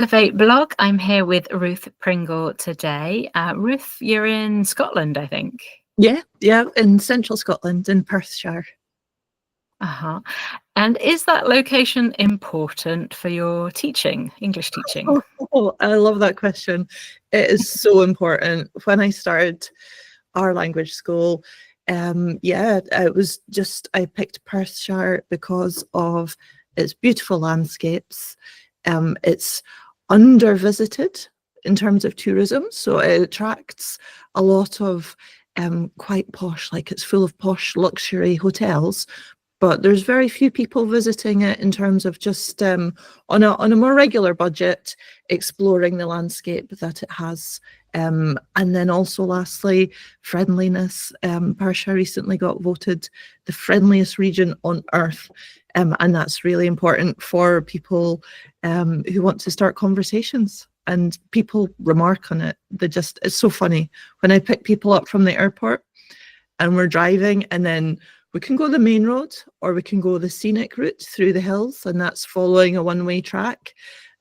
Elevate blog. I'm here with Ruth Pringle today. Ruth, you're in Scotland, I think. Yeah, in central Scotland, in Perthshire. Uh-huh. And is that location important for your teaching, English teaching? Oh, I love that question. It is so important. When I started our language school, it was just, I picked Perthshire because of its beautiful landscapes. It's under-visited in terms of tourism, so it attracts a lot of quite posh, like it's full of posh luxury hotels, but there's very few people visiting it in terms of just on a more regular budget, exploring the landscape that it has. And then also lastly, friendliness. Perthshire recently got voted the friendliest region on earth. And that's really important for people who want to start conversations. And people remark on it. It's so funny. When I pick people up from the airport and we're driving, and then we can go the main road or we can go the scenic route through the hills, and that's following a one-way track.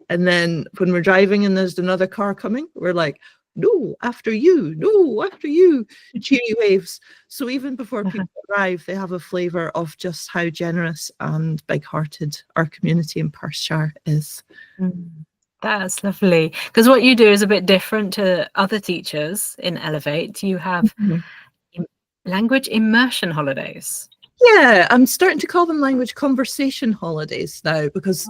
And then when we're driving and there's another car coming, we're like, no, after you, no, after you, cheery waves. So even before people arrive, they have a flavour of just how generous and big-hearted our community in Perthshire is. That's lovely. Because what you do is a bit different to other teachers in Elevate. You have language immersion holidays. Yeah, I'm starting to call them language conversation holidays now, because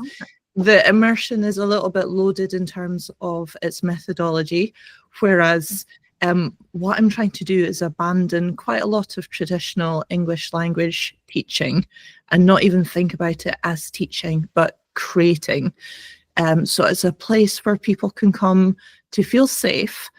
the immersion is a little bit loaded in terms of its methodology, whereas what I'm trying to do is abandon quite a lot of traditional English language teaching and not even think about it as teaching, but creating. So it's a place where people can come to feel safe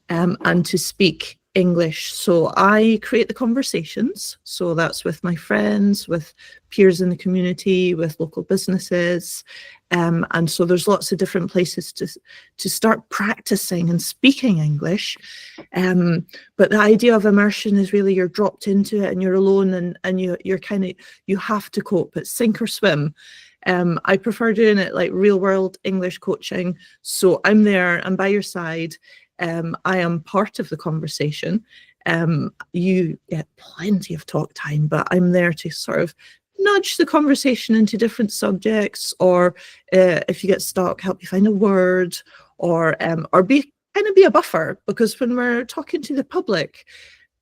and to speak English. So I create the conversations. So that's with my friends, with peers in the community, with local businesses. And so there's lots of different places to start practicing and speaking English. But the idea of immersion is really you're dropped into it and you're alone, and you have to cope. It's sink or swim. I prefer doing it like real world English coaching. So I'm there, I'm by your side. I am part of the conversation. You get plenty of talk time, but I'm there to sort of nudge the conversation into different subjects, or if you get stuck, help you find a word, or be a buffer, because when we're talking to the public,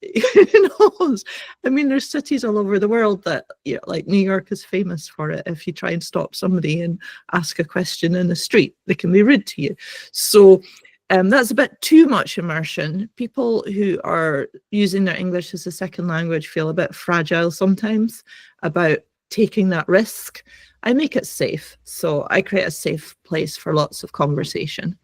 I mean, there's cities all over the world that, like New York is famous for it. If you try and stop somebody and ask a question in the street, they can be rude to you. So that's a bit too much immersion. People who are using their English as a second language feel a bit fragile sometimes about taking that risk. I make it safe. So I create a safe place for lots of conversation.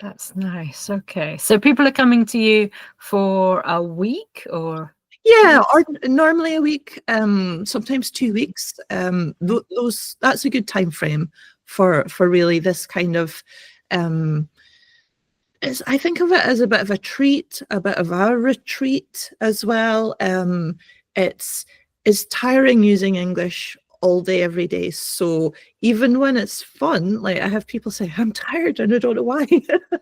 That's nice. Okay. So people are coming to you for a week or? Yeah, or normally a week, sometimes 2 weeks. That's a good time frame for really this kind of I think of it as a bit of a treat, a bit of a retreat as well. It's tiring using English all day, every day. So even when it's fun, like I have people say, I'm tired and I don't know why.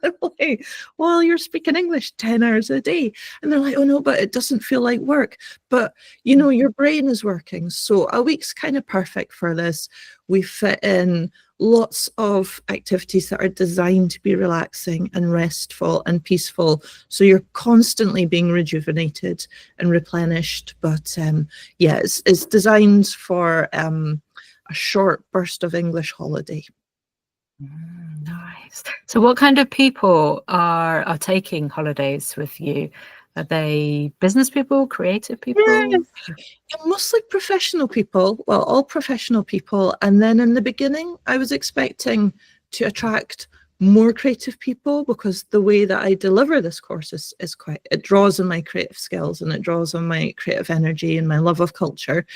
I'm like, well, you're speaking English 10 hours a day. And they're like, oh no, but it doesn't feel like work. But your brain is working. So a week's kind of perfect for this. We fit in lots of activities that are designed to be relaxing and restful and peaceful. So you're constantly being rejuvenated and replenished. But it's designed for a short burst of English holiday. Nice. So what kind of people are taking holidays with you? Are they business people, creative people? Yes. Mostly professional people, well, all professional people. And then in the beginning, I was expecting to attract more creative people, because the way that I deliver this course is it draws on my creative skills and it draws on my creative energy and my love of culture.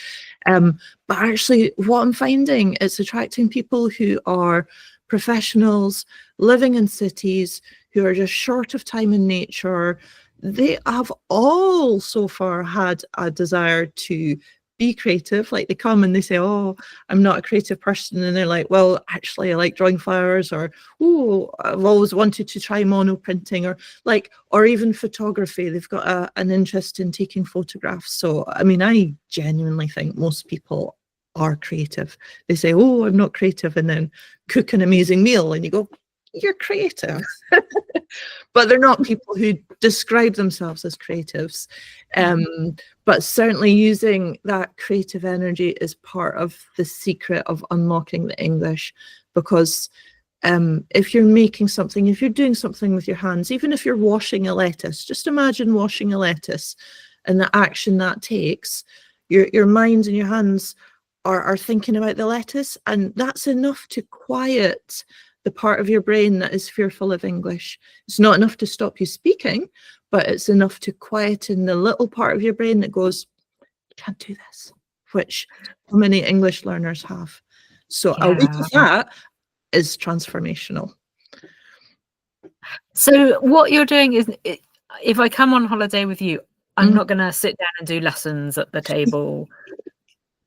But actually what I'm finding is attracting people who are professionals living in cities, who are just short of time in nature. They have all so far had a desire to be creative. Like they come and they say, oh, I'm not a creative person, and they're like, well, actually I like drawing flowers, or oh, I've always wanted to try mono printing, or like, or even photography. They've got an interest in taking photographs. So I mean, I genuinely think most people are creative. They say, oh, I'm not creative, and then cook an amazing meal and you go, you're creative. But they're not people who describe themselves as creatives. But certainly using that creative energy is part of the secret of unlocking the English, because if you're making something, if you're doing something with your hands, even if you're washing a lettuce, just imagine washing a lettuce and the action that takes. Your mind and your hands are thinking about the lettuce, and that's enough to quiet the part of your brain that is fearful of English. It's not enough to stop you speaking, but it's enough to quieten the little part of your brain that goes, you can't do this, which so many English learners have. So a week of that is transformational. So what you're doing is, if I come on holiday with you, I'm not going to sit down and do lessons at the table.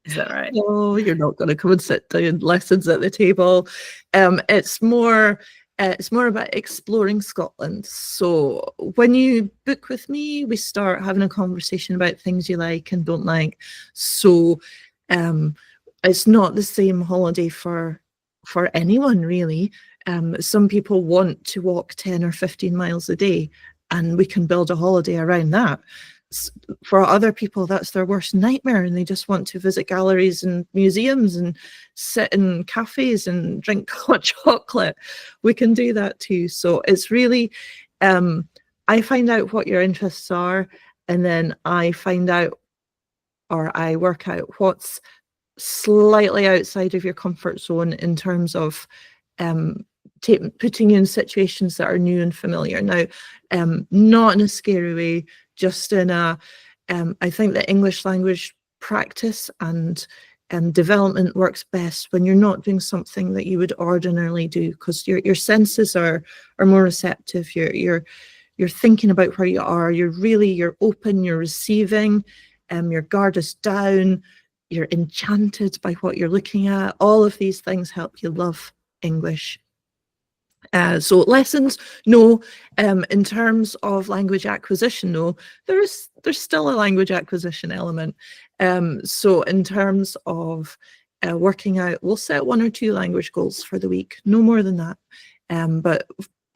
Is that right? No, you're not going to come and sit down lessons at the table. It's more about exploring Scotland. So when you book with me, we start having a conversation about things you like and don't like. So it's not the same holiday for anyone, really. Some people want to walk 10 or 15 miles a day, and we can build a holiday around that. For other people, that's their worst nightmare, and they just want to visit galleries and museums and sit in cafes and drink hot chocolate. We can do that too. So it's really, I find out what your interests are, and then I find out, or I work out what's slightly outside of your comfort zone in terms of putting you in situations that are new and familiar. Now, not in a scary way, just in a, I think that English language practice and development works best when you're not doing something that you would ordinarily do, because your senses are more receptive. You're thinking about where you are. You're open. You're receiving. Your guard is down. You're enchanted by what you're looking at. All of these things help you love English. So lessons, no. In terms of language acquisition, no. There's still a language acquisition element. So in terms of working out, we'll set 1 or 2 language goals for the week, no more than that. But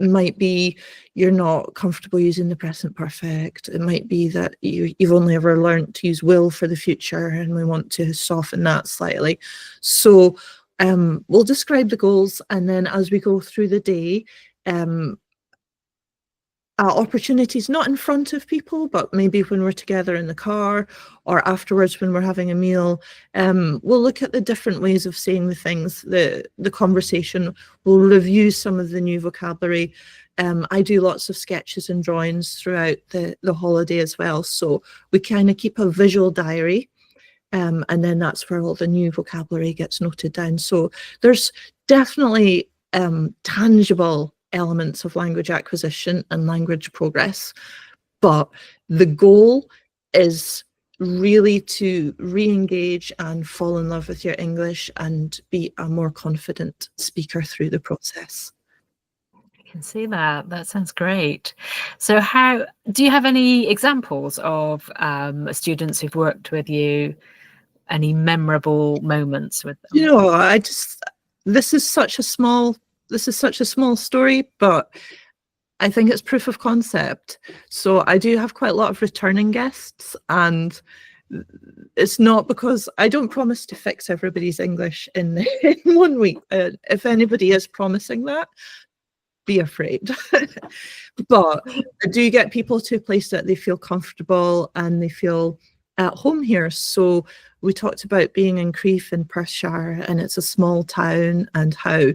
it might be you're not comfortable using the present perfect. It might be that you've only ever learned to use will for the future, and we want to soften that slightly. So we'll describe the goals, and then as we go through the day, opportunities not in front of people, but maybe when we're together in the car or afterwards when we're having a meal, we'll look at the different ways of saying the things, the conversation. We'll review some of the new vocabulary. I do lots of sketches and drawings throughout the holiday as well, so we kind of keep a visual diary. And then that's where all the new vocabulary gets noted down. So there's definitely tangible elements of language acquisition and language progress, but the goal is really to re-engage and fall in love with your English and be a more confident speaker through the process. I can see that. That sounds great. So how do you have any examples of students who've worked with you? Any memorable moments with them? You know, this is such a small story, but I think it's proof of concept. So I do have quite a lot of returning guests, and it's not because I don't promise to fix everybody's English in 1 week. If anybody is promising that, be afraid. But I do get people to a place that they feel comfortable and they feel at home here. So we talked about being in Crieff in Perthshire, and it's a small town, and how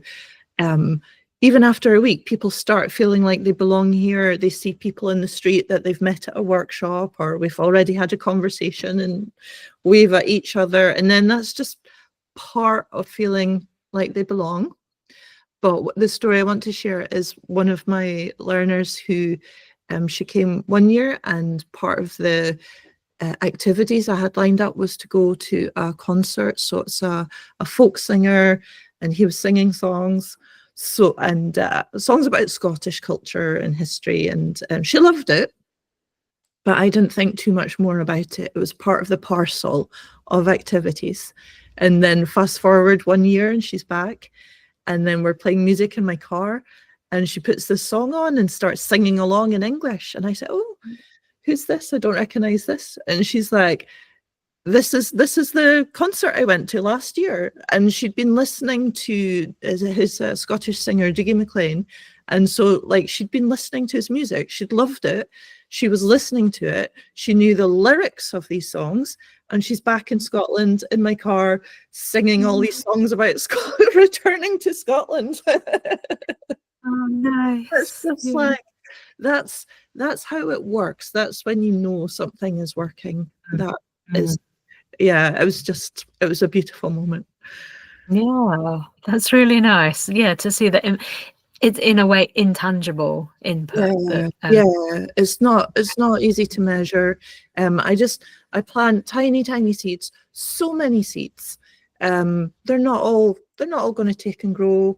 even after a week, people start feeling like they belong here. They see people in the street that they've met at a workshop, or we've already had a conversation and wave at each other. And then that's just part of feeling like they belong. But the story I want to share is one of my learners who she came 1 year, and part of the activities I had lined up was to go to a concert. So it's a folk singer, and he was singing songs. So, and songs about Scottish culture and history, and she loved it. But I didn't think too much more about it. It was part of the parcel of activities. And then fast forward 1 year and she's back, and then we're playing music in my car, and she puts this song on and starts singing along in English. And I said, "Oh, who's this? I don't recognize this." And she's like, this is the concert I went to last year. And she'd been listening to his Scottish singer Dougie MacLean, and so like she'd been listening to his music, she'd loved it, she was listening to it, she knew the lyrics of these songs, and she's back in Scotland in my car singing all these songs about Scotland, returning to Scotland. Oh, nice. It's just like that's how it works. That's when you know something is working. That is, yeah, it was a beautiful moment. Yeah, that's really nice. Yeah, to see that it's in a way intangible input. Yeah, it's not easy to measure. I plant tiny seeds, so many seeds. They're not all going to take and grow,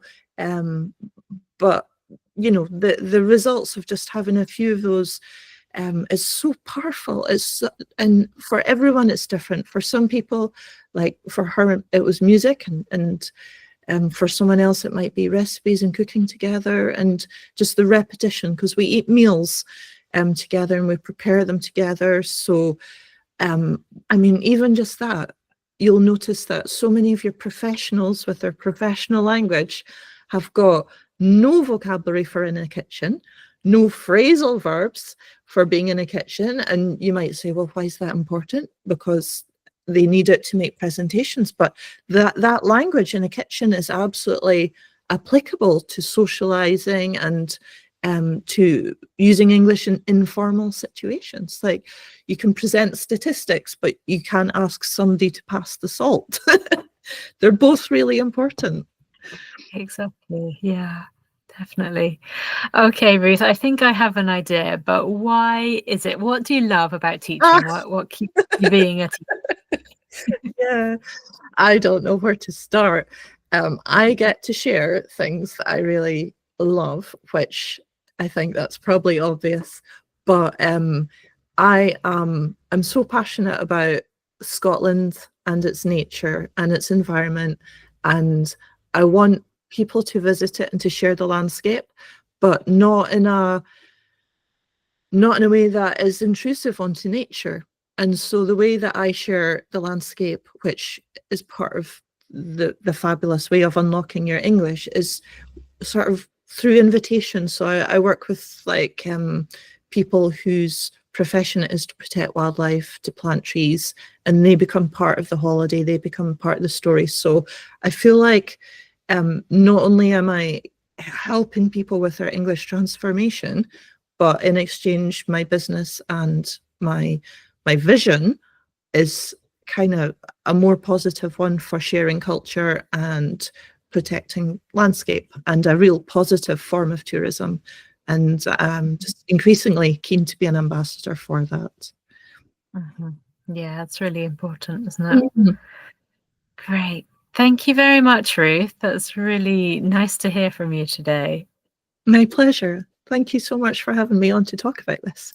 but you know, the results of just having a few of those is so powerful. And for everyone it's different. For some people, like for her, it was music, and for someone else it might be recipes and cooking together, and just the repetition, because we eat meals together and we prepare them together. So I mean, even just that, you'll notice that so many of your professionals with their professional language have got no vocabulary for in a kitchen, no phrasal verbs for being in a kitchen. And you might say, well, why is that important? Because they need it to make presentations. But that language in a kitchen is absolutely applicable to socializing and to using English in informal situations. Like, you can present statistics, but you can't ask somebody to pass the salt. They're both really important. Exactly. Yeah, definitely. Okay, Ruth, I think I have an idea, but why is it? What do you love about teaching? What keeps you being a teacher? Yeah, I don't know where to start. I get to share things that I really love, which I think that's probably obvious, but I'm so passionate about Scotland and its nature and its environment, and I want people to visit it and to share the landscape, but not in a way that is intrusive onto nature. And so the way that I share the landscape, which is part of the fabulous way of unlocking your English, is sort of through invitation. So I work with like people whose profession it is to protect wildlife, to plant trees, and they become part of the holiday, they become part of the story. So I feel like not only am I helping people with their English transformation, but in exchange, my business and my vision is kind of a more positive one for sharing culture and protecting landscape, and a real positive form of tourism. And just increasingly keen to be an ambassador for that. Yeah, it's really important, isn't it? Great. Thank you very much, Ruth. That's really nice to hear from you today. My pleasure. Thank you so much for having me on to talk about this.